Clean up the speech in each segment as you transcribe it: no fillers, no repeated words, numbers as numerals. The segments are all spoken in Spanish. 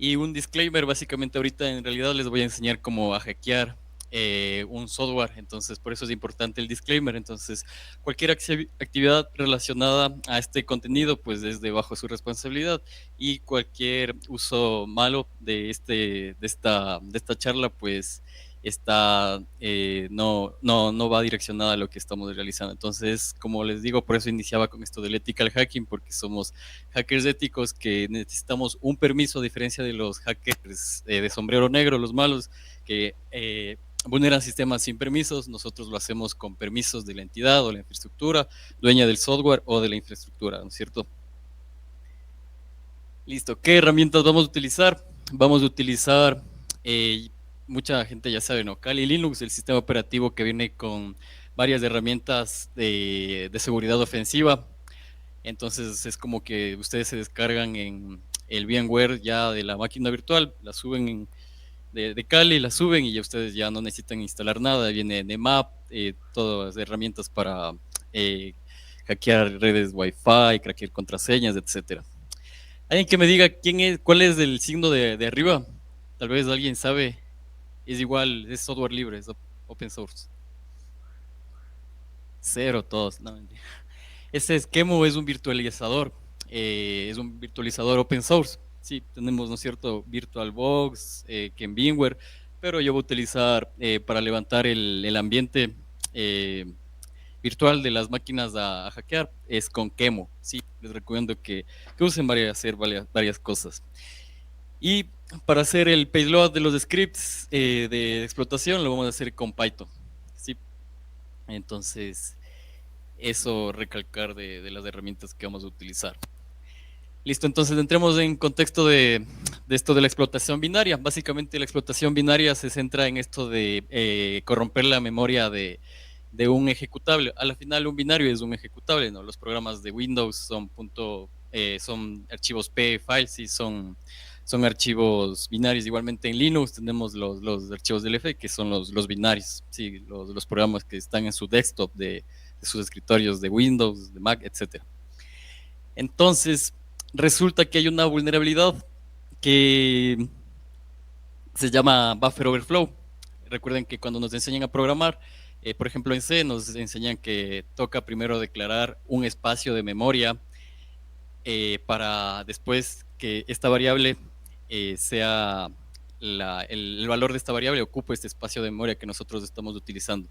Y un disclaimer, básicamente ahorita en realidad les voy a enseñar cómo a hackear un software, entonces por eso es importante el disclaimer. Entonces cualquier actividad relacionada a este contenido pues es de bajo su responsabilidad, y cualquier uso malo de, de esta charla pues está, no va direccionada a lo que estamos realizando. Entonces, como les digo, por eso iniciaba con esto del ethical hacking, porque somos hackers éticos que necesitamos un permiso, a diferencia de los hackers de sombrero negro, los malos, que vulneran sistemas sin permisos. Nosotros lo hacemos con permisos de la entidad o la infraestructura, dueña del software o de la infraestructura, ¿no es cierto? Listo, ¿qué herramientas vamos a utilizar? Vamos a utilizar, eh, mucha gente ya sabe, ¿no? Kali Linux, el sistema operativo que viene con varias herramientas de seguridad ofensiva. Entonces es como que ustedes se descargan en el VMware ya de la máquina virtual, la suben de Kali, la suben y ya ustedes ya no necesitan instalar nada. Viene Nmap, todas las herramientas para eh, hackear redes Wi-Fi, craquear contraseñas, etcétera. Alguien que me diga quién es, cuál es el signo de arriba. Tal vez alguien sabe. Es igual, es software libre, es open source. Cero todos. No, mentira. Este esquema es un virtualizador. Es un virtualizador open source. Sí, tenemos, ¿no es cierto?, VirtualBox, que en VMware, pero yo voy a utilizar para levantar el ambiente eh, virtual de las máquinas a hackear, es con Kemo. Sí, les recomiendo que usen hacer varias cosas. Y para hacer el payload de los scripts de explotación lo vamos a hacer con Python. ¿Sí? Entonces, eso recalcar de las herramientas que vamos a utilizar. Listo, entonces entremos en contexto de esto de la explotación binaria. Básicamente la explotación binaria se centra en esto de corromper la memoria de un ejecutable. A la final un binario es un ejecutable, ¿no? Los programas de Windows son archivos P, files, y son archivos binarios. Igualmente en Linux tenemos los archivos del F, que son los binarios, ¿sí? Los programas que están en su desktop de sus escritorios de Windows, de Mac, etcétera. Entonces, resulta que hay una vulnerabilidad que se llama buffer overflow. Recuerden que cuando nos enseñan a programar, por ejemplo en C, nos enseñan que toca primero declarar un espacio de memoria para después que esta variable sea el valor de esta variable ocupe este espacio de memoria que nosotros estamos utilizando.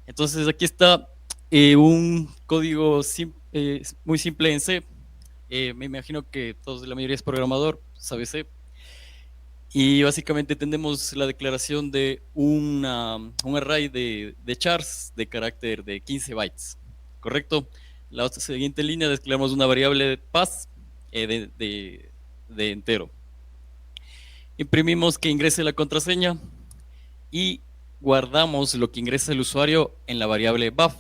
Entonces aquí está un código muy simple en C. Me imagino que todos, la mayoría es programador, sabe C. Y básicamente tenemos la declaración de un array de chars de carácter de 15 bytes, ¿correcto? La siguiente línea declaramos una variable de pass de entero. Imprimimos que ingrese la contraseña y guardamos lo que ingresa el usuario en la variable buff.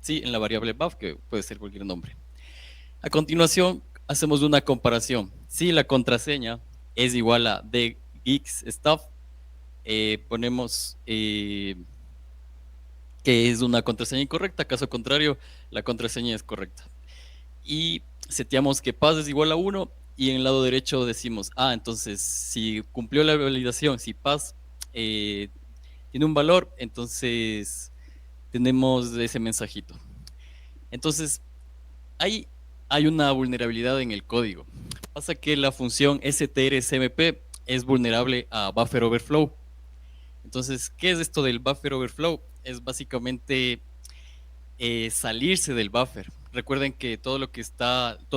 Sí, en la variable buff, que puede ser cualquier nombre. A continuación, hacemos una comparación. Si la contraseña es igual a dgeekstuff, ponemos que es una contraseña incorrecta. Caso contrario, la contraseña es correcta. Y seteamos que pass es igual a 1, y en el lado derecho decimos, entonces si cumplió la validación, si pass tiene un valor, entonces tenemos ese mensajito. Entonces, hay, hay una vulnerabilidad en el código. Pasa que la función strcmp es vulnerable a buffer overflow. Entonces, ¿qué es esto del buffer overflow? Es básicamente salirse del buffer. Recuerden que todo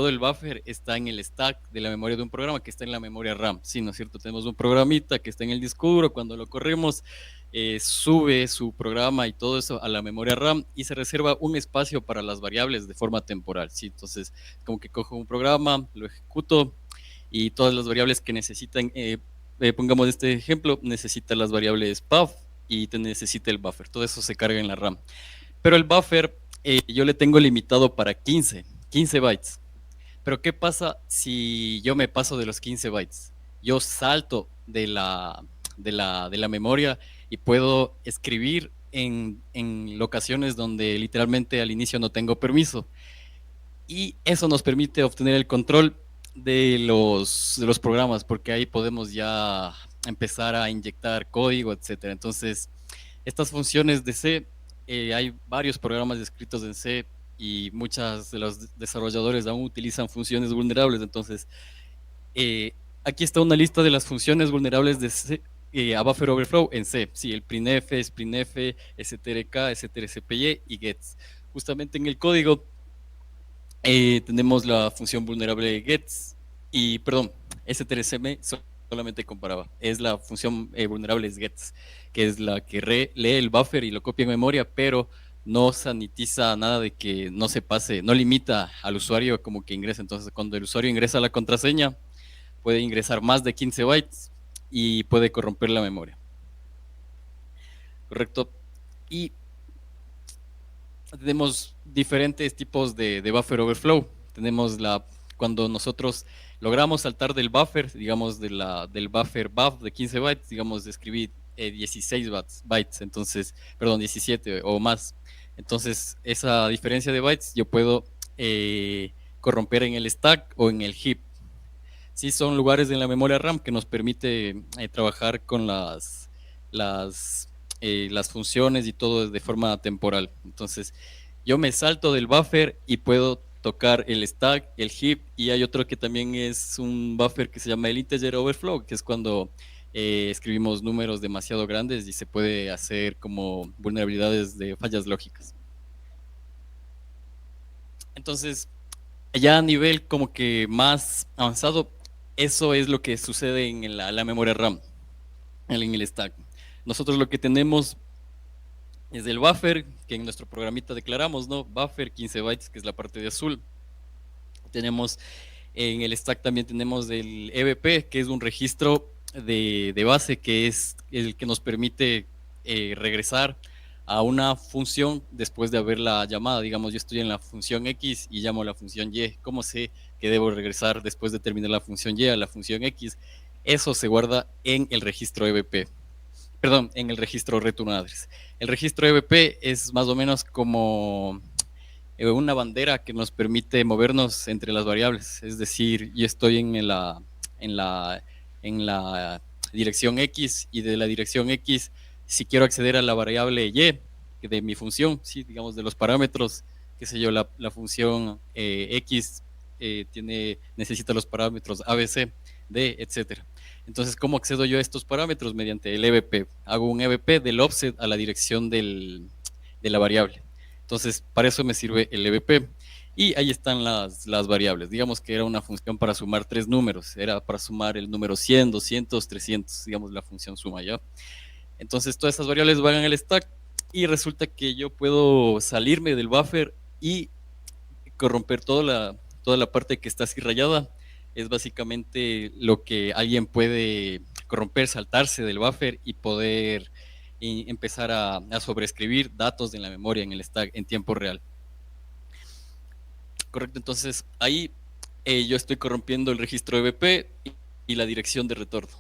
el buffer está en el stack de la memoria de un programa que está en la memoria RAM. Sí, ¿no es cierto? Tenemos un programita que está en el disco duro. Cuando lo corremos, sube su programa y todo eso a la memoria RAM y se reserva un espacio para las variables de forma temporal. Sí, entonces, como que cojo un programa, lo ejecuto y todas las variables que necesitan, pongamos este ejemplo, necesita las variables puff y te necesita el buffer. Todo eso se carga en la RAM. Pero el buffer yo le tengo limitado para 15 bytes. Pero ¿qué pasa si yo me paso de los 15 bytes? Yo salto de la memoria y puedo escribir en locaciones donde literalmente al inicio no tengo permiso. Y eso nos permite obtener el control de los programas, porque ahí podemos ya empezar a inyectar código, etcétera. Entonces, estas funciones de C, hay varios programas escritos en C y muchos de los desarrolladores aún utilizan funciones vulnerables. Entonces, aquí está una lista de las funciones vulnerables de C, a buffer overflow en C. Sí, el printf, sprintf, strk, strcpy y gets. Justamente en el código tenemos la función vulnerable gets y, perdón, strcm solamente comparaba. Es la función vulnerable es gets, que es la que lee el buffer y lo copia en memoria, pero no sanitiza nada de que no se pase, no limita al usuario como que ingresa. Entonces, cuando el usuario ingresa la contraseña, puede ingresar más de 15 bytes y puede corromper la memoria. ¿Correcto? Y tenemos diferentes tipos de buffer overflow. Tenemos cuando nosotros logramos saltar del buffer, digamos del buffer buff de 15 bytes, digamos de escribir 16 bytes, entonces, perdón, 17 o más. Entonces, esa diferencia de bytes yo puedo corromper en el stack o en el heap. Sí, son lugares en la memoria RAM que nos permite trabajar con las funciones y todo de forma temporal. Entonces, yo me salto del buffer y puedo tocar el stack, el heap, y hay otro que también es un buffer que se llama el integer overflow, que es cuando escribimos números demasiado grandes y se puede hacer como vulnerabilidades de fallas lógicas. Entonces, ya a nivel como que más avanzado, eso es lo que sucede en la memoria RAM, en el stack. Nosotros lo que tenemos es el buffer, que en nuestro programita declaramos, ¿no? Buffer 15 bytes, que es la parte de azul. Tenemos en el stack también tenemos el EBP, que es un registro de base, que es el que nos permite regresar a una función después de haberla llamada. Digamos, yo estoy en la función X y llamo a la función Y. ¿Cómo sé que debo regresar después de terminar la función Y a la función X? Eso se guarda en el registro EBP. Perdón, en el registro return address. El registro EBP es más o menos como una bandera que nos permite movernos entre las variables. Es decir, yo estoy en la, en la dirección X y de la dirección X, si quiero acceder a la variable Y de mi función, ¿sí? Digamos de los parámetros, qué sé yo, la función X necesita los parámetros ABC, D, etcétera. Entonces, ¿cómo accedo yo a estos parámetros? Mediante el EBP. Hago un EBP del offset a la dirección de la variable. Entonces, para eso me sirve el EBP. Y ahí están las variables. Digamos que era una función para sumar 3 números. Era para sumar el número 100, 200, 300. Digamos la función suma ya. Entonces, todas esas variables van en el stack. Y resulta que yo puedo salirme del buffer y corromper toda la parte que está así rayada. Es básicamente lo que alguien puede corromper, saltarse del buffer y poder empezar a sobreescribir datos en la memoria, en el stack, en tiempo real. Correcto, entonces ahí yo estoy corrompiendo el registro EBP y la dirección de retorno.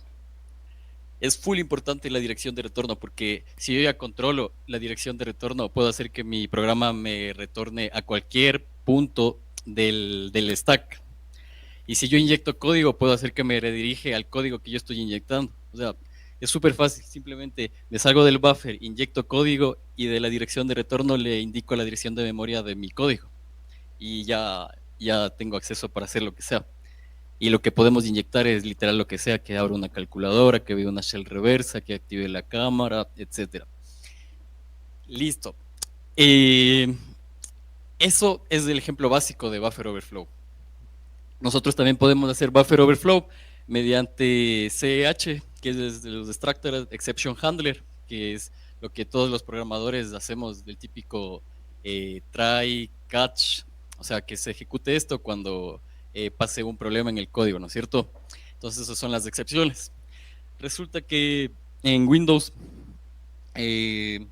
Es full importante la dirección de retorno porque si yo ya controlo la dirección de retorno, puedo hacer que mi programa me retorne a cualquier punto del stack. Y si yo inyecto código, puedo hacer que me redirige al código que yo estoy inyectando. O sea, es súper fácil. Simplemente me salgo del buffer, inyecto código y de la dirección de retorno le indico la dirección de memoria de mi código. Y ya tengo acceso para hacer lo que sea. Y lo que podemos inyectar es literal lo que sea, que abra una calculadora, que vea una shell reversa, que active la cámara, etcétera. Listo. Eso es el ejemplo básico de buffer overflow. Nosotros también podemos hacer buffer overflow mediante CEH, que es de los Extractor Exception Handler, que es lo que todos los programadores hacemos del típico try, catch, o sea, que se ejecute esto cuando pase un problema en el código, ¿no es cierto? Entonces, esas son las excepciones. Resulta que en Windows eh,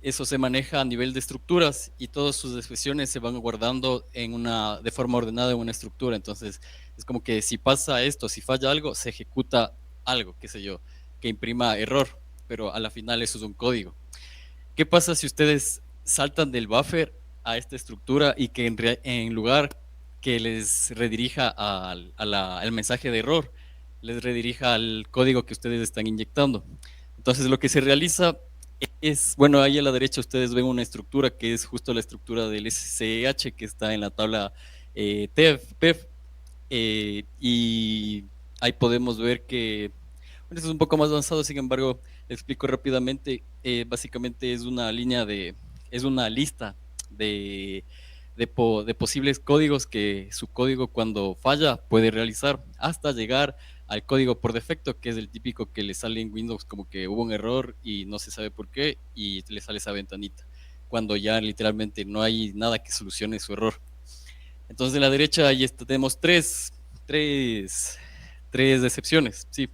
eso se maneja a nivel de estructuras y todas sus expresiones se van guardando de forma ordenada en una estructura. Entonces, es como que si pasa esto, si falla algo, se ejecuta algo, qué sé yo, que imprima error, pero a la final eso es un código. ¿Qué pasa si ustedes saltan del buffer a esta estructura y que en lugar que les redirija al mensaje de error, les redirija al código que ustedes están inyectando. Entonces lo que se realiza es, bueno, ahí a la derecha ustedes ven una estructura que es justo la estructura del SSH que está en la tabla PEF, y ahí podemos ver que, bueno, esto es un poco más avanzado, sin embargo, explico rápidamente. Básicamente es una lista de, de posibles códigos que su código cuando falla puede realizar hasta llegar al código por defecto, que es el típico que le sale en Windows como que hubo un error y no se sabe por qué y le sale esa ventanita, cuando ya literalmente no hay nada que solucione su error. Entonces, de la derecha ahí tenemos tres excepciones, sí.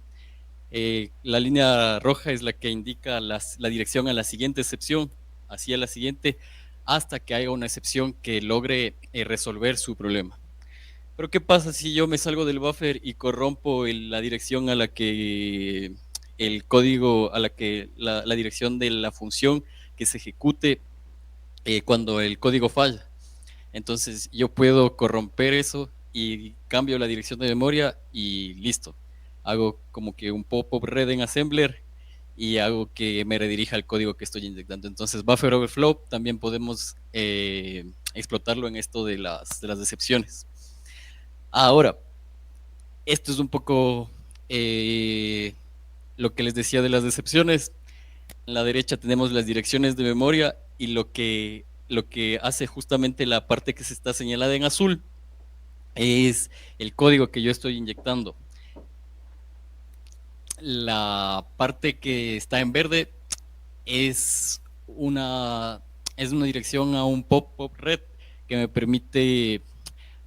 La línea roja es la que indica la dirección a la siguiente excepción, hacia la siguiente, hasta que haya una excepción que logre resolver su problema. Pero ¿qué pasa si yo me salgo del buffer y corrompo la dirección a la que el código, a la que la dirección de la función que se ejecute cuando el código falla? Entonces yo puedo corromper eso y cambio la dirección de memoria y listo. Hago como que un pop-up red en assembler y hago que me redirija al código que estoy inyectando. Entonces buffer overflow también podemos explotarlo en esto de las excepciones. Ahora, esto es un poco lo que les decía de las excepciones. En la derecha tenemos las direcciones de memoria y lo que hace justamente la parte que se está señalada en azul es el código que yo estoy inyectando. La parte que está en verde es es una dirección a un pop-up red que me permite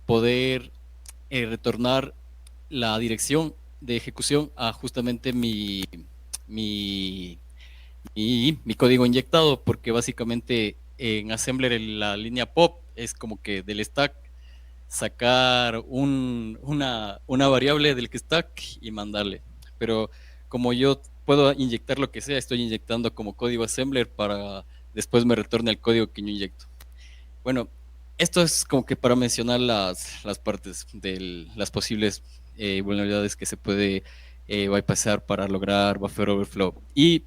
poder retornar la dirección de ejecución a justamente mi, mi código inyectado, porque básicamente en Assembler la línea pop es como que del stack sacar una variable del stack y mandarle. Pero como yo puedo inyectar lo que sea, estoy inyectando como código assembler para después me retorne el código que yo inyecto. Bueno, esto es como que para mencionar las partes de las posibles vulnerabilidades que se puede bypassar para lograr buffer overflow. Y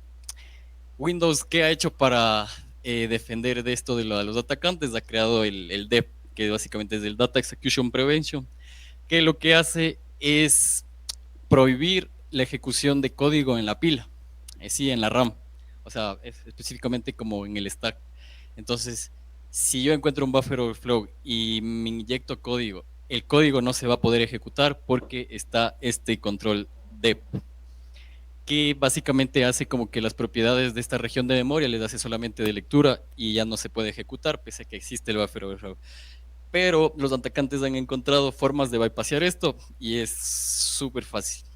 Windows, ¿qué ha hecho para defender de esto de los atacantes? Ha creado el DEP, que básicamente es el Data Execution Prevention, que lo que hace es prohibir la ejecución de código en la pila, sí, en la RAM, o sea, específicamente como en el stack. Entonces, si yo encuentro un buffer overflow y me inyecto código, el código no se va a poder ejecutar porque está este control DEP, que básicamente hace como que las propiedades de esta región de memoria les hace solamente de lectura y ya no se puede ejecutar, pese a que existe el buffer overflow. Pero los atacantes han encontrado formas de bypassear esto y es súper fácil.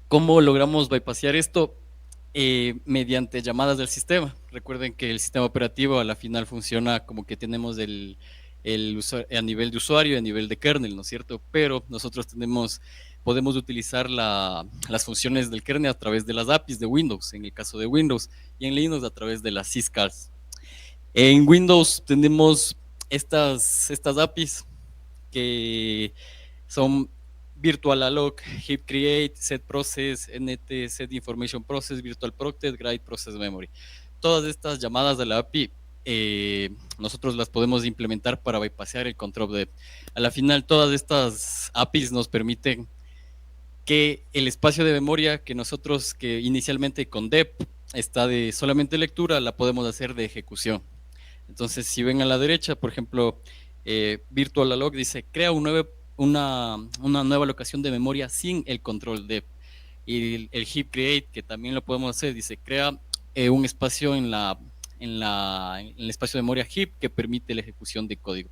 ¿Cómo logramos bypassear esto? Mediante llamadas del sistema. Recuerden que el sistema operativo a la final funciona como que tenemos a nivel de usuario y a nivel de kernel, ¿no es cierto? Pero nosotros podemos utilizar las funciones del kernel a través de las APIs de Windows, en el caso de Windows, y en Linux a través de las syscalls. En Windows tenemos estas APIs que son virtual alloc, heap create, set process, nt, set information process, virtual procted, write process memory. Todas estas llamadas de la API nosotros las podemos implementar para bypassear el control de. A la final, todas estas APIs nos permiten que el espacio de memoria que nosotros, que inicialmente con dep está de solamente lectura, la podemos hacer de ejecución. Entonces, si ven a la derecha, por ejemplo, virtual alloc dice crea una nueva locación de memoria sin el control dep. Y el heap create, que también lo podemos hacer, dice crea un espacio en el espacio de memoria heap que permite la ejecución de código.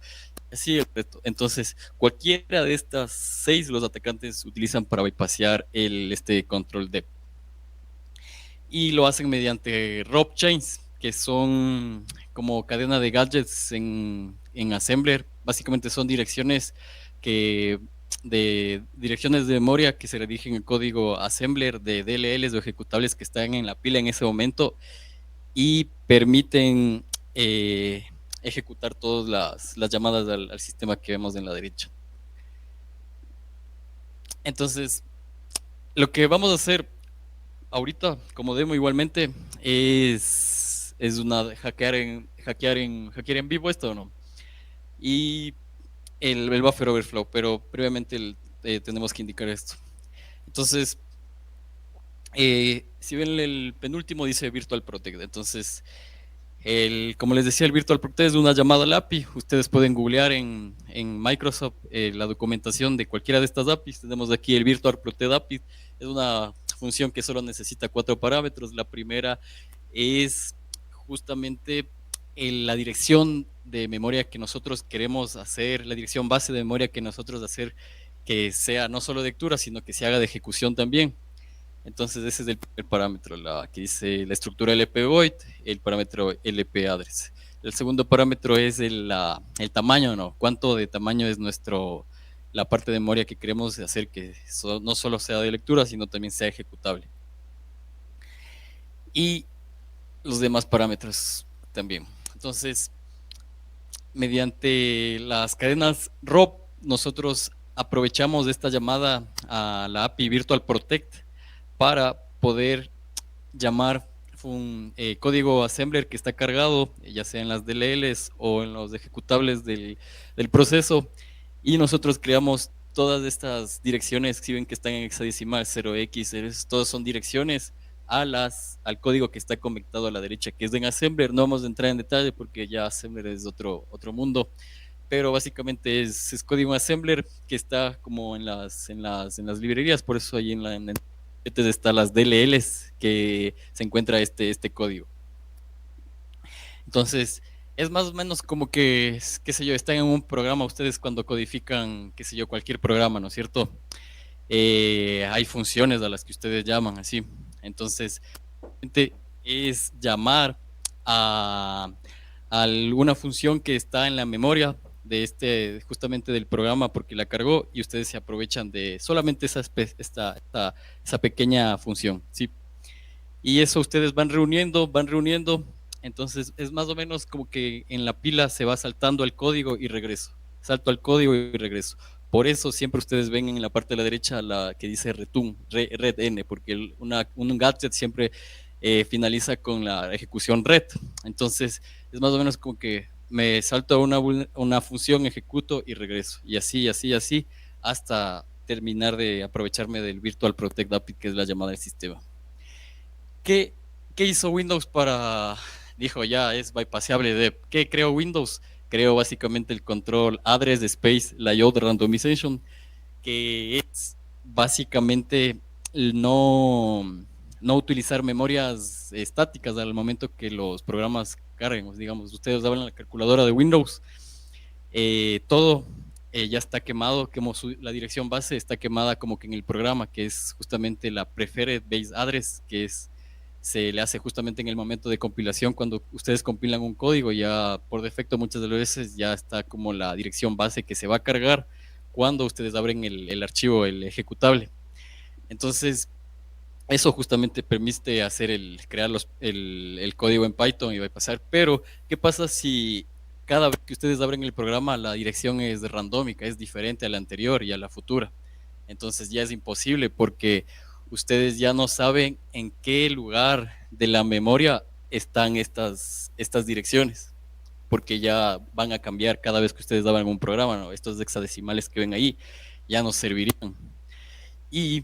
Así es, entonces cualquiera de estas 6 los atacantes utilizan para bypassear este control dep. Y lo hacen mediante rob chains, que son como cadena de gadgets en assembler. Básicamente son direcciones de direcciones de memoria que se redirigen el código assembler de DLLs o ejecutables que están en la pila en ese momento y permiten ejecutar todas las llamadas al sistema que vemos en la derecha. Entonces, lo que vamos a hacer ahorita, como demo igualmente, es una hackear en vivo esto o no. Y el buffer overflow, pero previamente tenemos que indicar esto. Entonces, si ven el penúltimo dice Virtual Protect, entonces como les decía, el Virtual Protect es una llamada al API. Ustedes pueden googlear en Microsoft la documentación de cualquiera de estas APIs. Tenemos aquí el Virtual Protect API. Es una función que solo necesita 4 parámetros. La primera es justamente la dirección de memoria que nosotros queremos hacer, la dirección base de memoria que nosotros hacer que sea no solo de lectura, sino que se haga de ejecución también. Entonces ese es el primer parámetro, que dice la estructura LP void, el parámetro LP address. El segundo parámetro es el tamaño, ¿no? Cuánto de tamaño es la parte de memoria que queremos hacer que no solo sea de lectura, sino también sea ejecutable. Y los demás parámetros también. Entonces, mediante las cadenas ROP, nosotros aprovechamos esta llamada a la API Virtual Protect para poder llamar un código assembler que está cargado, ya sea en las DLLs o en los ejecutables del proceso, y nosotros creamos todas estas direcciones, si ven que están en hexadecimal 0x, todas son direcciones al código que está conectado a la derecha, que es en assembler. No vamos a entrar en detalle porque ya assembler es otro mundo, pero básicamente es código assembler que está como en las librerías, por eso ahí en está las DLLs que se encuentra este código. Entonces, es más o menos como que, qué sé yo, están en un programa, ustedes cuando codifican, qué sé yo, cualquier programa, ¿no es cierto? Hay funciones a las que ustedes llaman así. Entonces, es llamar a alguna función que está en la memoria de justamente del programa porque la cargó y ustedes se aprovechan de solamente esa pequeña función, ¿sí? Y eso ustedes van reuniendo, entonces es más o menos como que en la pila se va saltando el código y regreso, salto al código y regreso. Por eso siempre ustedes ven en la parte de la derecha la que dice return, red n, porque un gadget siempre finaliza con la ejecución red. Entonces es más o menos como que me salto a una función, ejecuto y regreso. Y así, hasta terminar de aprovecharme del Virtual Protect API, que es la llamada del sistema. ¿Qué hizo Windows dijo ya es bypassable de qué creó Windows? Creó básicamente el control address space layout randomization, que es básicamente no utilizar memorias estáticas al momento que los programas carguen. Digamos, ustedes abren la calculadora de Windows, todo ya está quemado, como la dirección base está quemada como que en el programa, que es justamente la preferred base address, que se le hace justamente en el momento de compilación. Cuando ustedes compilan un código, ya por defecto muchas de las veces ya está como la dirección base que se va a cargar cuando ustedes abren el archivo, el ejecutable. Entonces, eso justamente permite crear el código en Python y va a pasar. Pero, ¿qué pasa si cada vez que ustedes abren el programa la dirección es randómica, es diferente a la anterior y a la futura? Entonces ya es imposible porque ustedes ya no saben en qué lugar de la memoria están estas direcciones, porque ya van a cambiar cada vez que ustedes abran un programa, ¿no? Estos hexadecimales que ven ahí ya no servirían. Y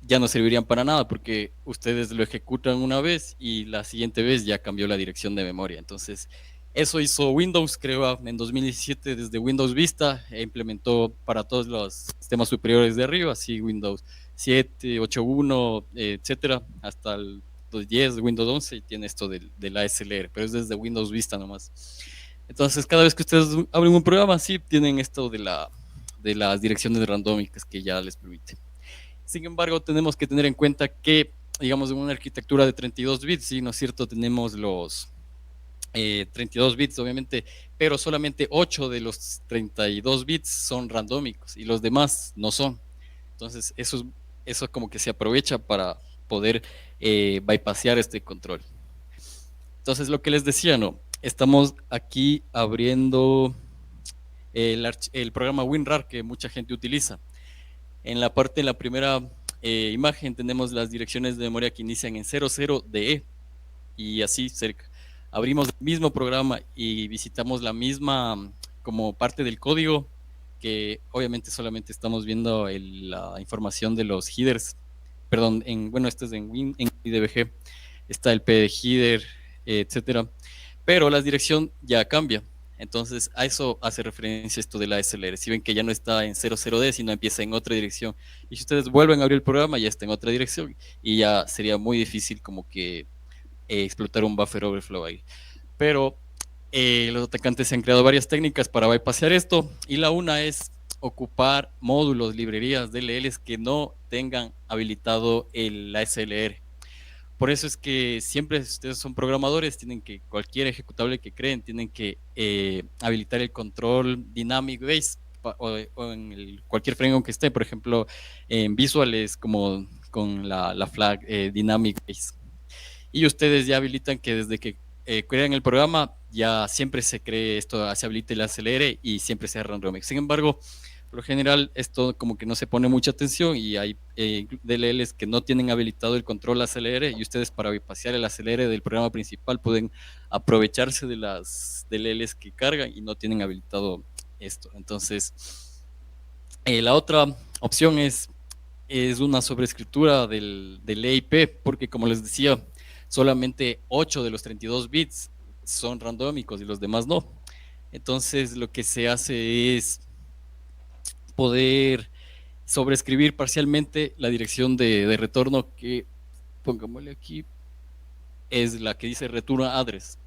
ya no servirían para nada porque ustedes lo ejecutan una vez y la siguiente vez ya cambió la dirección de memoria. Entonces, eso hizo Windows, creo, en 2017 desde Windows Vista, e implementó para todos los sistemas superiores de arriba, así Windows 7, 8.1, etcétera, hasta el 10, Windows 11, y tiene esto del ASLR, pero es desde Windows Vista nomás. Entonces, cada vez que ustedes abren un programa, sí tienen esto de las direcciones randómicas que ya les permite. Sin embargo, tenemos que tener en cuenta que, digamos, en una arquitectura de 32 bits, ¿sí? ¿No es cierto? Tenemos los 32 bits, obviamente, pero solamente 8 de los 32 bits son randómicos y los demás no son. Entonces, eso como que se aprovecha para poder bypassear este control. Entonces, lo que les decía, ¿no? estamos aquí abriendo el programa WinRAR que mucha gente utiliza. En la primera imagen tenemos las direcciones de memoria que inician en 00DE y así cerca. Abrimos el mismo programa y visitamos la misma como parte del código, que obviamente solamente estamos viendo la información de los headers. Perdón, bueno, esto es en IDBG, está el P de header, etcétera. Pero la dirección ya cambia. Entonces, a eso hace referencia esto de la SLR. Si ven que ya no está en 00D, sino empieza en otra dirección. Y si ustedes vuelven a abrir el programa, ya está en otra dirección. Y ya sería muy difícil como que explotar un buffer overflow ahí. Pero los atacantes se han creado varias técnicas para bypassear esto. Y la una es ocupar módulos, librerías, DLLs que no tengan habilitado la SLR. Por eso es que siempre, si ustedes son programadores, tienen que, cualquier ejecutable que creen, tienen que habilitar el control dynamic base o en cualquier framework que esté. Por ejemplo, en Visual es como con la flag dynamic base. Y ustedes ya habilitan que desde que crean el programa, ya siempre se cree esto, se habilita el acelere y siempre se random. Sin embargo, por lo general, esto como que no se pone mucha atención y hay DLLs que no tienen habilitado el control acelere y ustedes para bypassear el acelere del programa principal pueden aprovecharse de las DLLs que cargan y no tienen habilitado esto. Entonces, la otra opción es una sobreescritura del EIP, porque como les decía, solamente 8 de los 32 bits son randómicos y los demás no. Entonces lo que se hace es poder sobreescribir parcialmente la dirección de retorno que, pongámosle aquí, es la que dice return address.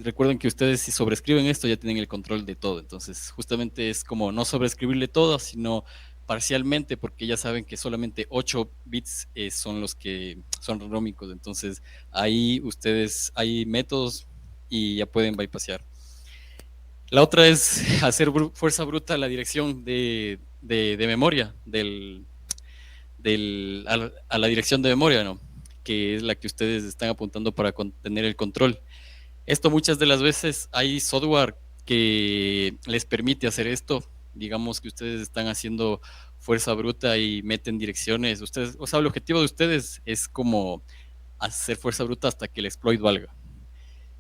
Recuerden que ustedes si sobrescriben esto ya tienen el control de todo, entonces justamente es como no sobrescribirle todo, sino parcialmente, porque ya saben que solamente 8 bits son los que son randómicos, entonces ahí ustedes, hay métodos y ya pueden bypassear. La otra es hacer fuerza bruta a la dirección de memoria, a la dirección de memoria, ¿no? Que es la que ustedes están apuntando para tener el control. Esto muchas de las veces hay software que les permite hacer esto. Digamos que ustedes están haciendo fuerza bruta y meten direcciones. Ustedes, o sea, el objetivo de ustedes es como hacer fuerza bruta hasta que el exploit valga.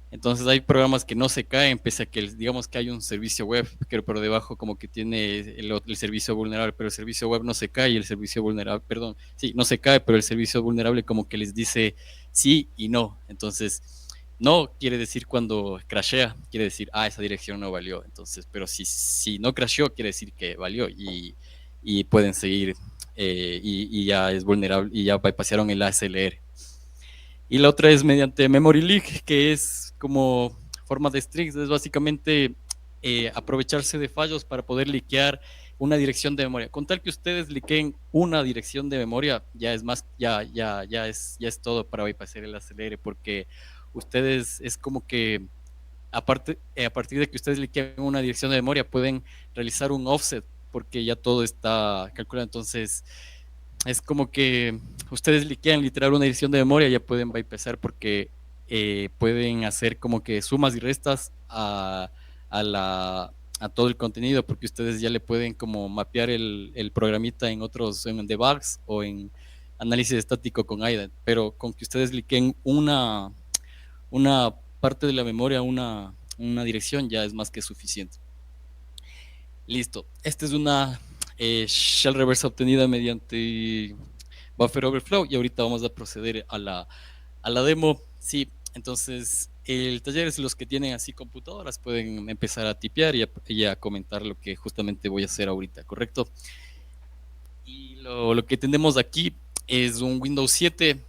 Entonces hay programas que no se caen pese a que digamos que hay un servicio web, pero por debajo como que tiene el servicio vulnerable, pero el servicio web no se cae y el servicio vulnerable, perdón, sí, no se cae, pero el servicio vulnerable como que les dice sí y no. Entonces, no quiere decir cuando crashea, quiere decir, esa dirección no valió. Entonces, pero si no crasheó, quiere decir que valió y pueden seguir y ya es vulnerable y ya bypassaron el ASLR. Y la otra es mediante Memory Leak, que es como forma de strings, es básicamente aprovecharse de fallos para poder liquear una dirección de memoria. Con tal que ustedes liqueen una dirección de memoria, ya es más, ya es todo para bypassar el acelere, porque ustedes es como que aparte, a partir de que ustedes liqueen una dirección de memoria, pueden realizar un offset, porque ya todo está calculado. Entonces, es como que ustedes liquean literal una edición de memoria, ya pueden bypassar porque pueden hacer como que sumas y restas a, a todo el contenido, porque ustedes ya le pueden como mapear el programita en otros, en debugs o en análisis estático con AIDA, pero con que ustedes liqueen una parte de la memoria, una dirección, ya es más que suficiente. Listo. Esta es una shell reversa obtenida mediante buffer overflow y ahorita vamos a proceder a la demo. Sí, entonces el taller es los que tienen así computadoras, pueden empezar a tipear y a comentar lo que justamente voy a hacer ahorita, ¿correcto? Y lo que tenemos aquí es un Windows 7.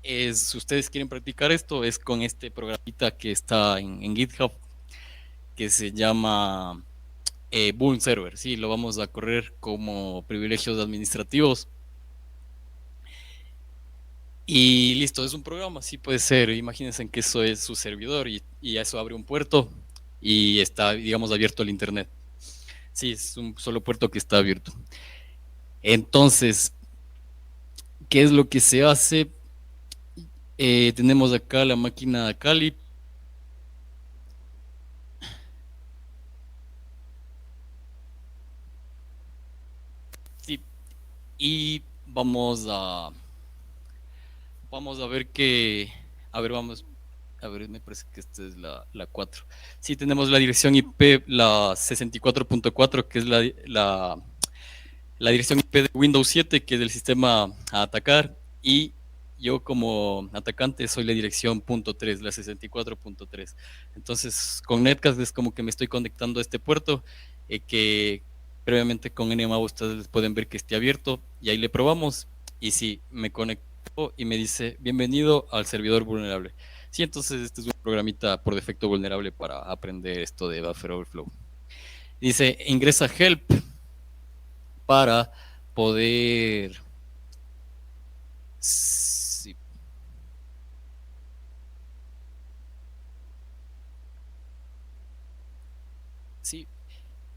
Si ustedes quieren practicar esto, es con este programita que está en GitHub, que se llama Boon Server. Sí, lo vamos a correr como privilegios administrativos. Y listo, es un programa, sí puede ser. Imagínense que eso es su servidor y eso abre un puerto y está, digamos, abierto al internet. Sí, es un solo puerto que está abierto. Entonces, ¿qué es lo que se hace? Tenemos acá la máquina Kali y vamos a ver que, a ver, vamos, a ver, me parece que esta es la 4. Sí, tenemos la dirección IP, la 64.4, que es la dirección IP de Windows 7, que es del sistema a atacar, y yo como atacante soy la dirección .3, la 64.3. Entonces, con Netcast es como que me estoy conectando a este puerto, que previamente con NMAU ustedes pueden ver que esté abierto, y ahí le probamos, y sí, me conectó y me dice, bienvenido al servidor vulnerable. Sí, entonces este es un programita por defecto vulnerable para aprender esto de Buffer Overflow. Dice, ingresa help para poder... Sí, sí,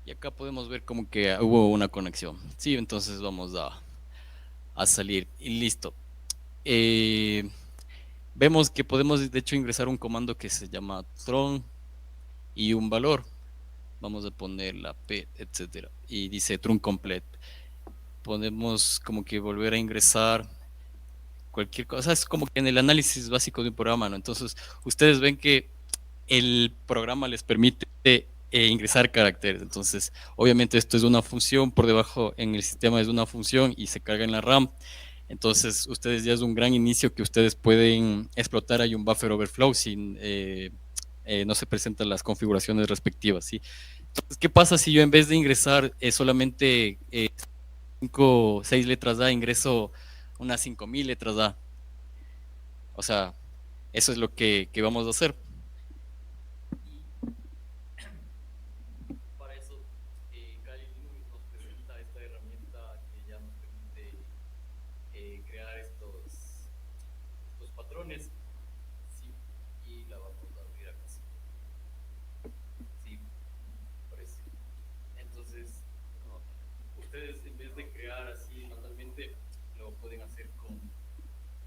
y acá podemos ver como que hubo una conexión. Sí, entonces vamos a salir y listo. Eh, vemos que podemos de hecho ingresar un comando que se llama tron y un valor. Vamos a poner la p, etcétera. Y dice trun complete. Podemos como que volver a ingresar cualquier cosa. Es como que en el análisis básico de un programa, ¿no? Entonces, ustedes ven que el programa les permite ingresar caracteres. Entonces, obviamente esto es una función, por debajo en el sistema es una función y se carga en la RAM. Entonces, ustedes ya es un gran inicio que ustedes pueden explotar. Hay un buffer overflow sin no se presentan las configuraciones respectivas. ¿Sí? Entonces, ¿qué pasa si yo en vez de ingresar solamente 5 6 letras A, ingreso unas 5000 letras A? O sea, eso es lo que vamos a hacer. Para eso, Kali Linux nos presenta esta herramienta que ya nos permite crear estos patrones. Sí, y la vamos a abrir acá. Sí, parece. Entonces, no, ustedes en vez de crear así manualmente, lo pueden hacer con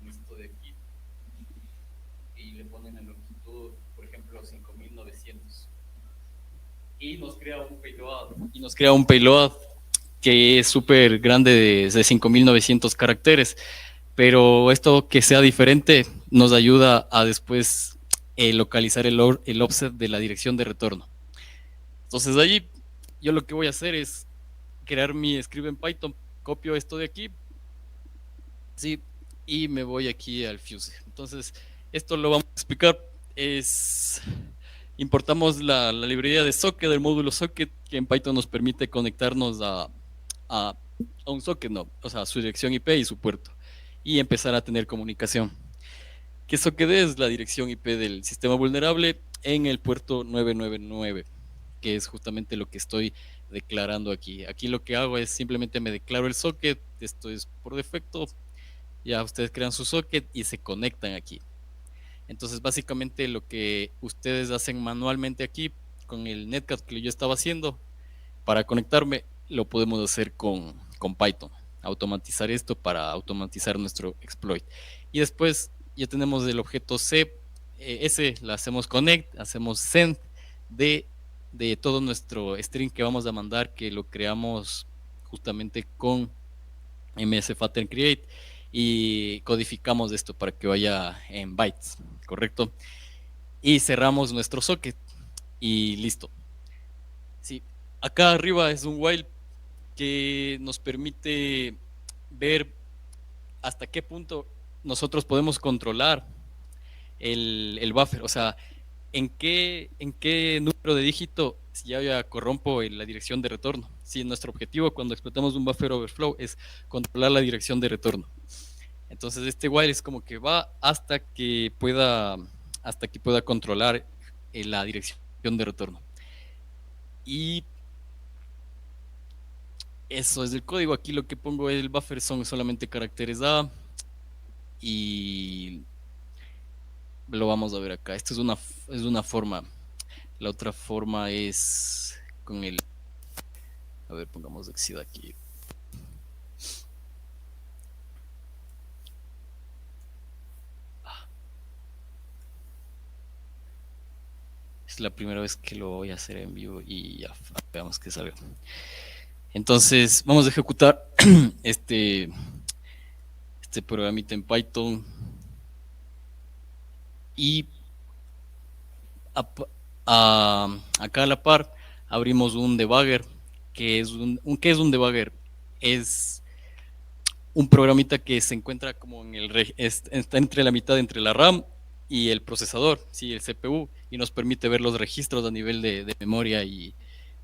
esto de aquí y le ponen la longitud, por ejemplo, 5900. Y nos crea un payload. Y nos crea un payload que es súper grande de 5900 caracteres, pero esto que sea diferente nos ayuda a después localizar el offset de la dirección de retorno. Entonces allí yo lo que voy a hacer es crear mi script en Python, copio esto de aquí, sí, y me voy aquí al Fuse. Entonces esto lo vamos a explicar. Importamos la librería de socket, del módulo socket, que en Python nos permite conectarnos a, a un socket, no, o sea, su dirección IP y su puerto, y empezar a tener comunicación. ¿Qué socket es? La dirección IP del sistema vulnerable en el puerto 999, que es justamente lo que estoy declarando aquí. Aquí lo que hago es simplemente me declaro el socket, esto es por defecto, ya ustedes crean su socket y se conectan aquí. Entonces, básicamente lo que ustedes hacen manualmente aquí con el netcat que yo estaba haciendo para conectarme, lo podemos hacer con Python. Automatizar esto para automatizar nuestro exploit. Y después ya tenemos el objeto C, ese lo hacemos connect, hacemos send de todo nuestro string que vamos a mandar, que lo creamos justamente con MS-Pattern Create y codificamos esto para que vaya en bytes, ¿correcto? Y cerramos nuestro socket y listo. Sí, acá arriba es un while que nos permite ver hasta qué punto nosotros podemos controlar el buffer, o sea, en qué número de dígito si ya corrompo la dirección de retorno. Si nuestro objetivo cuando explotamos un buffer overflow es controlar la dirección de retorno. Entonces este while es como que va hasta que pueda controlar la dirección de retorno. Y eso es el código. Aquí lo que pongo el buffer son solamente caracteres A y lo vamos a ver acá. Esta es una forma. La otra forma es con el... A ver, pongamos exit aquí. Es la primera vez que lo voy a hacer en vivo y ya veamos que salga. Entonces, vamos a ejecutar este este programita en Python y a- acá a la par abrimos un debugger, que es ¿qué es un debugger? Es un programita que se encuentra como está entre la mitad entre la RAM y el procesador, sí, el CPU, y nos permite ver los registros a nivel de memoria y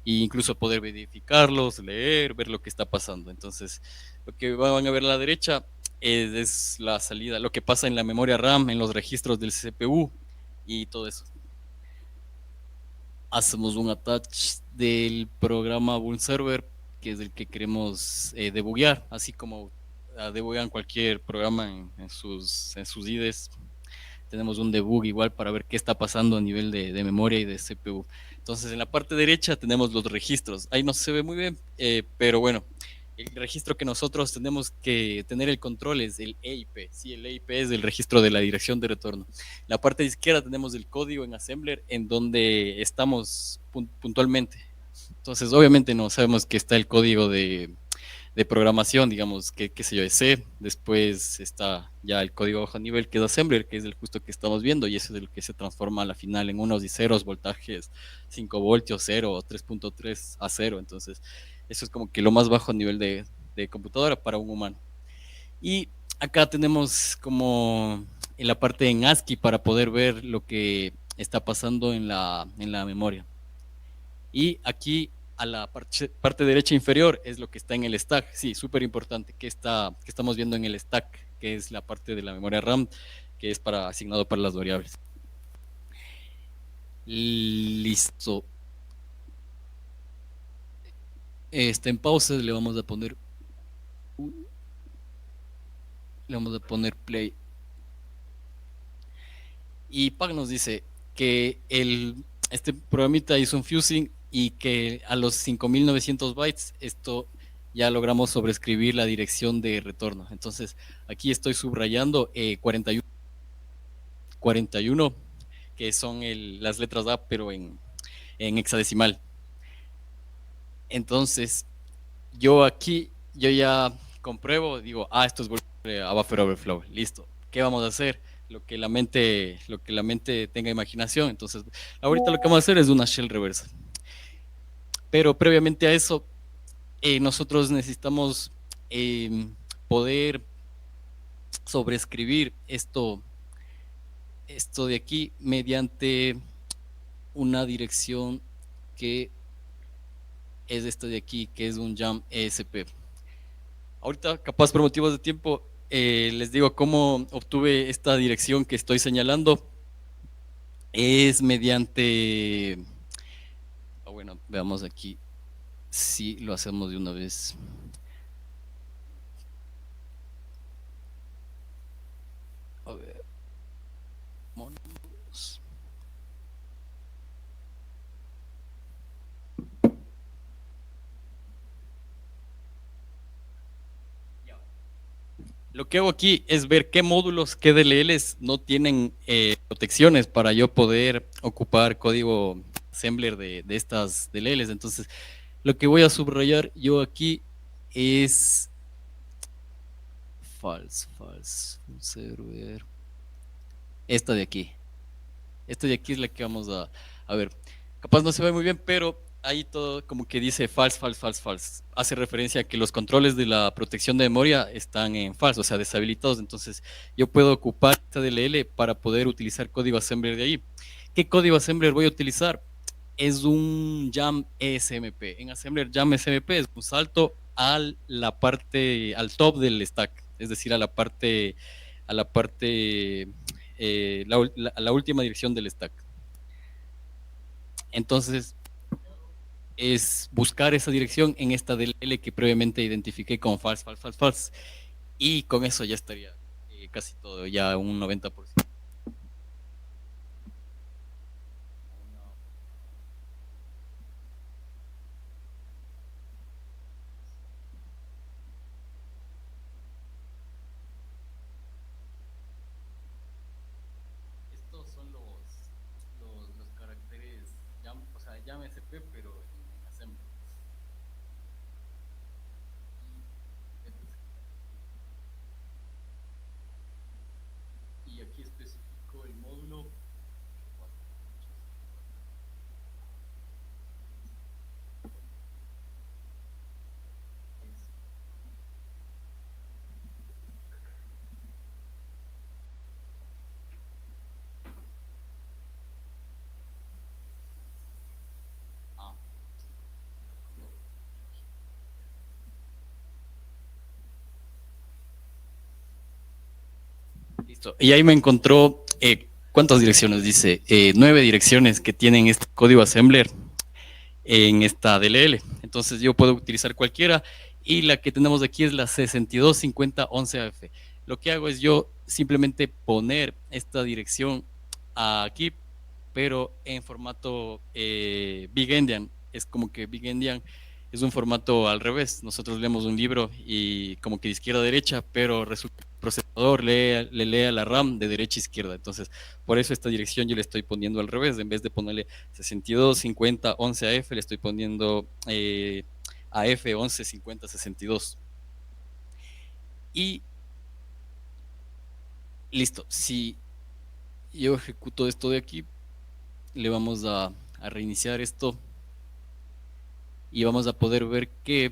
incluso poder verificarlos, leer, ver lo que está pasando. Entonces, lo que van a ver a la derecha es la salida, lo que pasa en la memoria RAM, en los registros del CPU y todo eso. Hacemos un attach del programa Bull Server, que es el que queremos debuguear, así como debuguean cualquier programa en sus IDEs. Tenemos un debug igual para ver qué está pasando a nivel de memoria y de CPU. Entonces, en la parte derecha tenemos los registros. Ahí no se ve muy bien, pero bueno, el registro que nosotros tenemos que tener el control es el EIP. Sí, el EIP es el registro de la dirección de retorno. En la parte izquierda tenemos el código en Assembler en donde estamos puntualmente. Entonces, obviamente no sabemos que está el código de programación, digamos, que qué sé yo, es C, después está ya el código bajo nivel que es Assembler, que es el justo que estamos viendo, y eso es el que se transforma a la final en unos y ceros, voltajes 5 voltios, 0 o 3.3 a 0, entonces eso es como que lo más bajo nivel de computadora para un humano. Y acá tenemos como en la parte en ASCII para poder ver lo que está pasando en la memoria. Y aquí a la parte derecha inferior es lo que está en el stack. Sí, súper importante. ¿Qué estamos viendo en el stack? Que es la parte de la memoria RAM que es asignado para las variables. Listo. Está en pausa. Le vamos a poner play. Y Pac nos dice que este programita hizo un fusing y que a los 5900 bytes esto ya logramos sobreescribir la dirección de retorno. Entonces aquí estoy subrayando 41, 41 que son las letras A pero en hexadecimal. Entonces yo ya compruebo, digo, esto es a buffer overflow, listo. ¿Qué vamos a hacer? Lo que la mente tenga imaginación. Entonces, ahorita lo que vamos a hacer es una shell reversa. Pero previamente a eso, nosotros necesitamos poder sobreescribir esto de aquí mediante una dirección que es esta de aquí, que es un jam ESP. Ahorita, capaz por motivos de tiempo, les digo cómo obtuve esta dirección que estoy señalando. Es mediante, bueno, veamos aquí si lo hacemos de una vez. A ver, monos. Lo que hago aquí es ver qué módulos, qué DLLs no tienen protecciones para yo poder ocupar código assembler de estas DLLs. Entonces, lo que voy a subrayar yo aquí es false server. Esta de aquí. Esta de aquí es la que vamos a ver. Capaz no se ve muy bien, pero ahí todo como que dice false. Hace referencia a que los controles de la protección de memoria están en false, o sea, deshabilitados. Entonces, yo puedo ocupar esta DLL para poder utilizar código assembler de ahí. ¿Qué código assembler voy a utilizar? Es un YAM ESMP. En assembler YAM ESMP es un salto al top del stack, es decir, a la parte a la última dirección del stack. Entonces, es buscar esa dirección en esta DLL que previamente identifiqué como false. Y con eso ya estaría casi todo, ya un 90%. Estos son los caracteres, o sea, llama SP, pero en assembly. Listo. Y ahí me encontró, ¿cuántas direcciones? Dice, 9 direcciones que tienen este código assembler en esta DLL. Entonces yo puedo utilizar cualquiera y la que tenemos aquí es la 625011AF. Lo que hago es yo simplemente poner esta dirección aquí, pero en formato Big Endian. Es como que Big Endian es un formato al revés. Nosotros leemos un libro y como que de izquierda a derecha, pero resulta que el procesador le lee a la RAM de derecha a izquierda. Entonces, por eso esta dirección yo le estoy poniendo al revés. En vez de ponerle 625011AF, le estoy poniendo AF 115062. Y listo. Si yo ejecuto esto de aquí, le vamos a reiniciar esto y vamos a poder ver que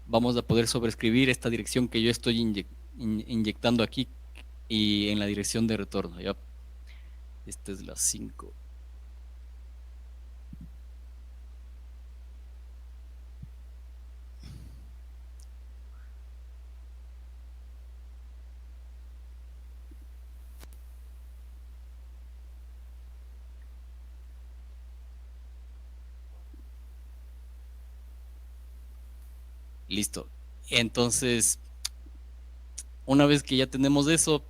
vamos a poder sobreescribir esta dirección que yo estoy inyectando aquí y en la dirección de retorno. ¿Ya? Esta es la 5. Listo. Entonces, una vez que ya tenemos eso,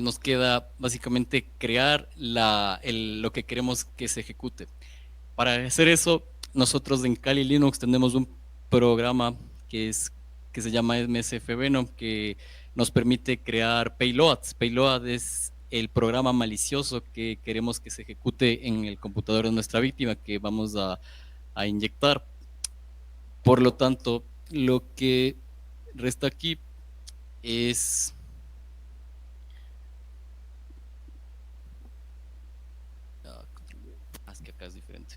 nos queda básicamente crear lo que queremos que se ejecute. Para hacer eso, nosotros en Kali Linux tenemos un programa que se llama MSF Venom, que nos permite crear payloads. Payload es el programa malicioso que queremos que se ejecute en el computador de nuestra víctima, que vamos a inyectar. Por lo tanto, lo que resta aquí es... es que acá es diferente.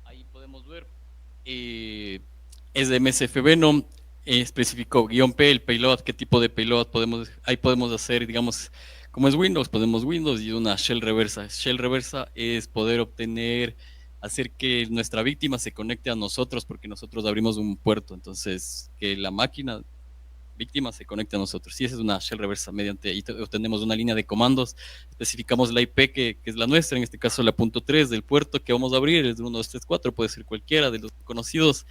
Ahí podemos ver, es de MSF Venom, especificó guión P, el payload, qué tipo de payload podemos, ahí podemos hacer, digamos, como es Windows, podemos Windows y una shell reversa. Shell reversa es poder obtener, hacer que nuestra víctima se conecte a nosotros porque nosotros abrimos un puerto, entonces que la máquina víctima se conecta a nosotros. Y esa es una shell reversa. Mediante ahí obtenemos una línea de comandos, especificamos la IP que es la nuestra, en este caso la punto .3 del puerto que vamos a abrir, es de 1, 2, 3, 4, puede ser cualquiera de los conocidos.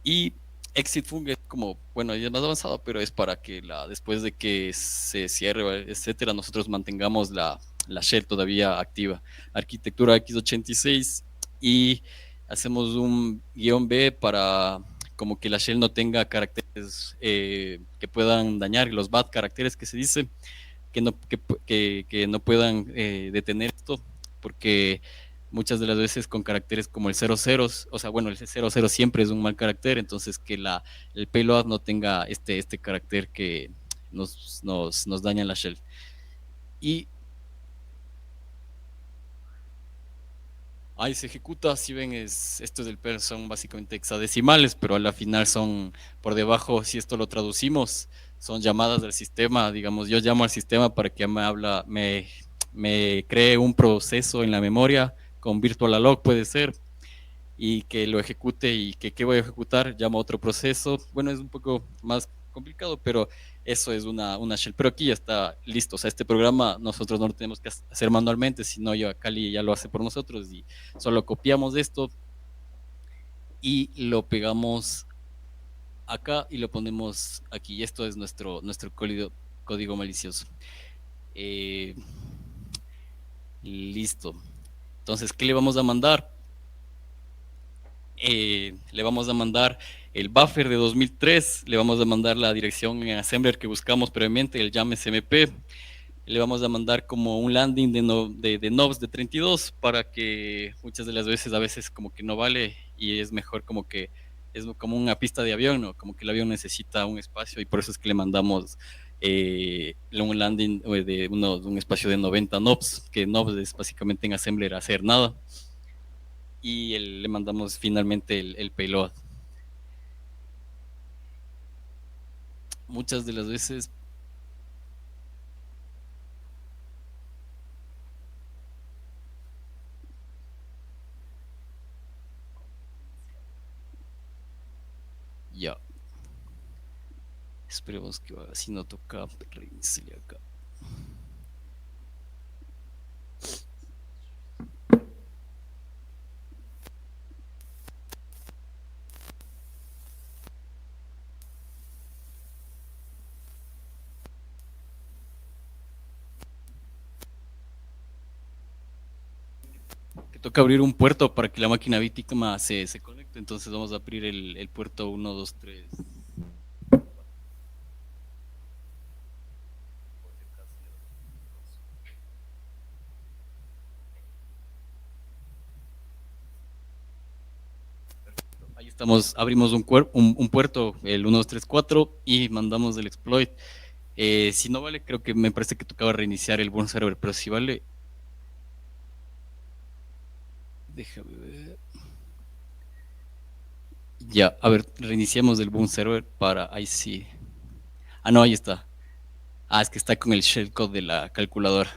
Y exit fung es como, bueno, ya es más avanzado, pero es para que después de que se cierre, etcétera, nosotros mantengamos la shell todavía activa. Arquitectura x86 y hacemos un guión B para como que la shell no tenga caracteres que puedan dañar, los bad caracteres que se dice, que no puedan detener esto, porque muchas de las veces con caracteres como el 00, o sea, bueno, el 00 siempre es un mal carácter, entonces que el payload no tenga este carácter que nos daña la shell. Y ahí se ejecuta, si ven, esto del PER son básicamente hexadecimales, pero a la final son por debajo, si esto lo traducimos, son llamadas del sistema, digamos, yo llamo al sistema para que me cree un proceso en la memoria, con virtual alloc puede ser, y que lo ejecute y que qué voy a ejecutar, llamo a otro proceso. Bueno, es un poco más complicado, pero eso es una shell. Pero aquí ya está listo. O sea, este programa nosotros no lo tenemos que hacer manualmente, sino yo, Kali ya lo hace por nosotros y solo copiamos esto y lo pegamos acá y lo ponemos aquí. Y esto es nuestro código malicioso. Eh, listo. Entonces, ¿qué le vamos a mandar? Le vamos a mandar el buffer de 2003, le vamos a mandar la dirección en assembler que buscamos previamente, el YAM SMP, le vamos a mandar como un landing de knobs de 32 para que muchas de las veces, a veces como que no vale y es mejor como que es como una pista de avión, ¿no? Como que el avión necesita un espacio y por eso es que le mandamos un landing de un espacio de 90 knobs, que knobs es básicamente en assembler hacer nada y le mandamos finalmente el payload. muchas de las veces, ya, esperemos que si no toca reiniciar acá. Que toca abrir un puerto para que la máquina Bitima se conecte, entonces vamos a abrir el puerto 1, 2, 3. Ahí estamos, abrimos un puerto, el 1, 2, 3, 4, y mandamos el exploit. Si no vale, creo que me parece que tocaba reiniciar el Burn server, pero si vale, déjame ver. Ya, a ver, reiniciamos el Boom server para, ahí sí. Ah, no, ahí está. Ah, es que está con el shellcode de la calculadora.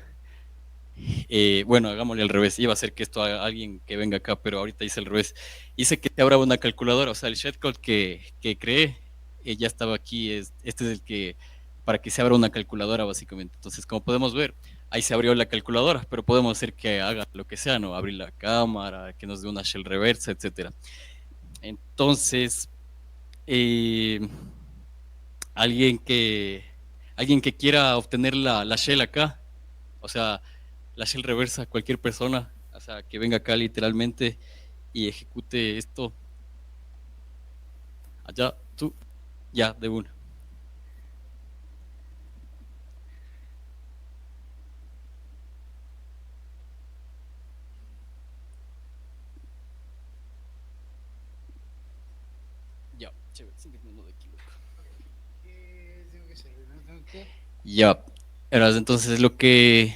Bueno, hagámosle al revés. Iba a ser que esto haga alguien que venga acá, pero ahorita hice al revés. Hice que te abra una calculadora, o sea, el shellcode que creé ya estaba aquí. Este es el que, para que se abra una calculadora, básicamente. Entonces, como podemos ver, ahí se abrió la calculadora, pero podemos hacer que haga lo que sea, ¿no? Abrir la cámara, que nos dé una shell reversa, etcétera. Entonces, eh, alguien que alguien que quiera obtener la shell acá, o sea, la shell reversa, cualquier persona, o sea, que venga acá literalmente y ejecute esto allá, tú, ya, de una. Ya, chévere, sin que no me equivoque. ¿Qué tengo que hacer? ¿No tengo que? Ya, entonces lo que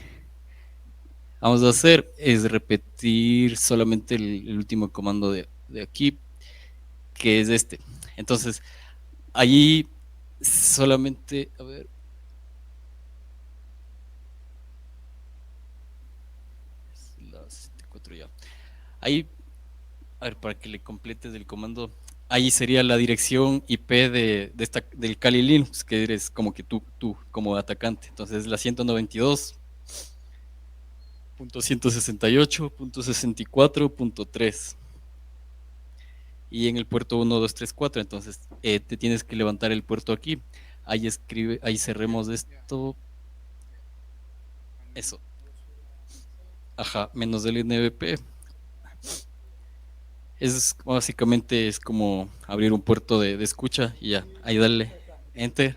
vamos a hacer es repetir solamente el último comando de aquí, que es este. Entonces, allí solamente, a ver, la 64 ya. Ahí, a ver, para que le completes el comando, ahí sería la dirección IP del Kali Linux, que eres como que tú como atacante. Entonces, la 192.168.64.3. Y en el puerto 1, 2, 3, 4, entonces te tienes que levantar el puerto aquí. Ahí escribe, ahí cerremos Ya. esto. Con Eso. uso avanzado. Ajá, menos el NVP. Es básicamente es como abrir un puerto de escucha y ya. Ahí dale enter.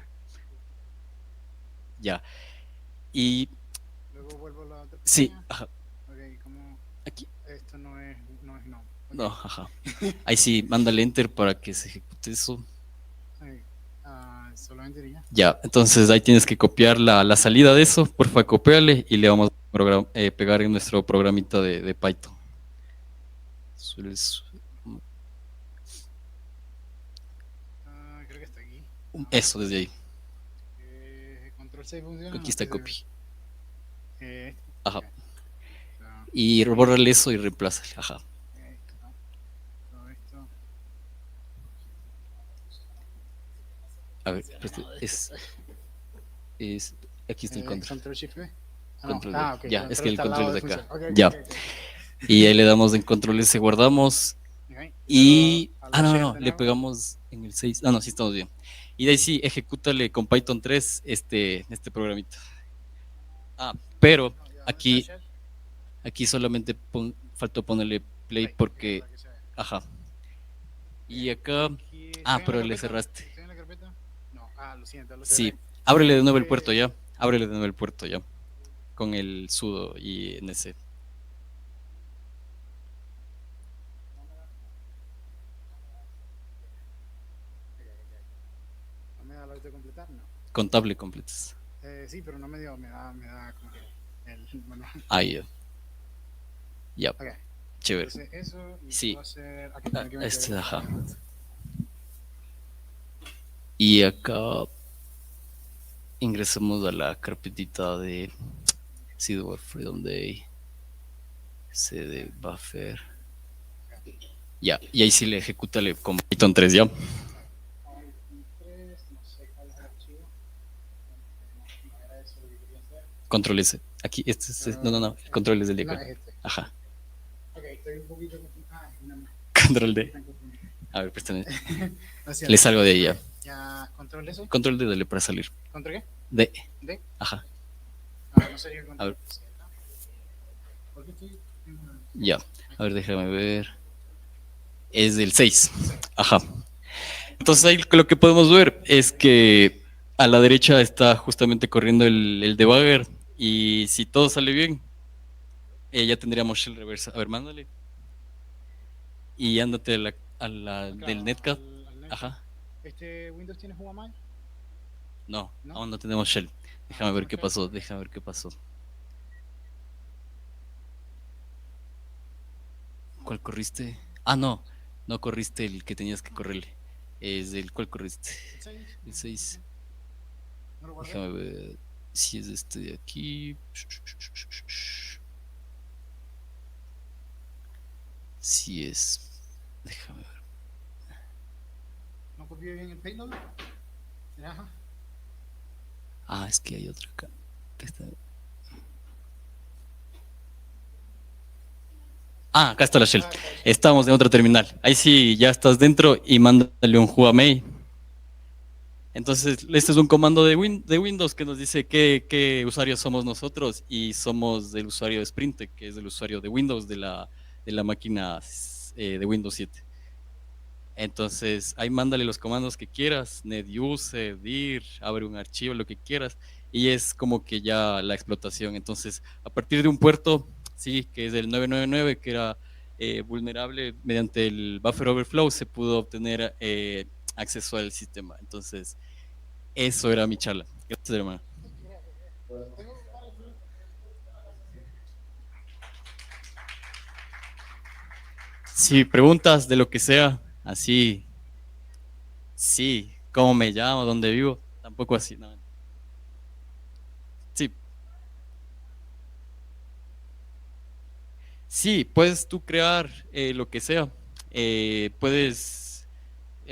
Ya. Y Luego vuelvo a la otra sí, pestaña. ajá, Ok, como aquí. esto no es no. Ok. No, ajá. Ahí sí, mándale enter para que se ejecute eso. Ok. Solamente diría. Ya, entonces ahí tienes que copiar la salida de eso, porfa, copiarle y le vamos a pegar en nuestro programita de Python. Sueles- Creo que está aquí. Eso, desde ahí. Control C funciona, Aquí no está estoy seguro. copy. Ok. Ajá. So, Y bórrale eso y reemplázale. Ajá. no, todo esto. A ver, es, aquí está el control. Control Shift V. No. Control D. Ok. Ya, es que Control el está al control lado es de de acá. función. Ok, ok, Ya. ok, ok. Y ahí le damos en control S, guardamos. Ok. Y luego Y. a Ah, la no, shell no, de le nuevo. pegamos en el 6. Ah, no, sí estamos bien. Y de ahí sí, ejecútale con Python 3 este programita. Ah, pero No, ya, ¿dónde está aquí, shell? aquí solamente faltó ponerle play Play. Ok, porque. para que se vea. Ajá. Y Ok. acá. Aquí Ah, estoy en la pero le carpeta. cerraste. Estoy en la carpeta. No, lo siento, lo Sí. cerré. Ábrele de Tengo nuevo el puerto que. ya. Ábrele de nuevo el puerto ya. Con el sudo y en ese. Ok, ok. ¿No me da la de completar? No. Contable completos. Sí, pero no me dio, me da como que el manual. Ahí ya. Ya. Ok. Chévere. Entonces eso y puedo Sí. hacer. Aquí tengo que meter Este, el ajá. argumento. Y acá. ingresamos a la carpetita de Sideward Freedom Day, CD Buffer. Ya, y ahí sí le ejecútale con Python 3 ya. Python 3, no sé cuál es el archivo. No era eso lo que quería hacer. Control S. Aquí, no, el control es del de No, acá. es este. Ajá. Ok, estoy un poquito confundido. Ah, es una más. Control D. A ver, préstame. Lo siento. Le salgo de ahí ya. Ya, control eso. Control D, dale para salir. ¿Control qué? D. D. Ajá. No sería el A control ver. Z. ¿Por qué estoy? Ya. A ver, déjame ver. Es del 6. Ajá. Entonces ahí lo que podemos ver es que a la derecha está justamente corriendo el debugger y si todo sale bien, ya tendríamos shell reversa. A ver, mándale. Y ándate del netcat. Ajá. ¿Este Windows tiene Jugamai? No, ¿No? aún no tenemos shell. Déjame ver qué pasó, déjame ver qué pasó. ¿Cuál corriste? Ah, no, no corriste el que tenías que correrle. Es el ¿cuál corriste? El 6. ¿No lo guardé? Déjame ver si es este de aquí. Si es. Déjame ver. ¿No copié bien el payload? Ajá. Ah, es que hay otra acá. Ah, acá está la shell. Estamos en otra terminal. Ahí sí, ya estás dentro y mándale un Huamei. Entonces, este es un comando de Windows que nos dice qué usuarios somos nosotros y somos del usuario de Sprint, que es el usuario de Windows de la máquina de Windows 7. Entonces, ahí mándale los comandos que quieras, netuse, dir, abre un archivo, lo que quieras, y es como que ya la explotación. Entonces, a partir de un puerto, sí, que es el 999, que era vulnerable mediante el buffer overflow, se pudo obtener acceso al sistema. Entonces, eso era mi charla. Gracias, hermano. Si preguntas de lo que sea, así, sí, cómo me llamo, dónde vivo, tampoco así, no. Sí. Sí, puedes tú crear lo que sea. Puedes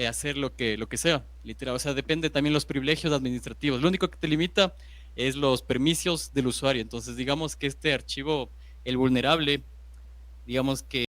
hacer lo que sea, literal. O sea, depende también los privilegios administrativos. Lo único que te limita es los permisos del usuario. Entonces, digamos que este archivo, el vulnerable, digamos que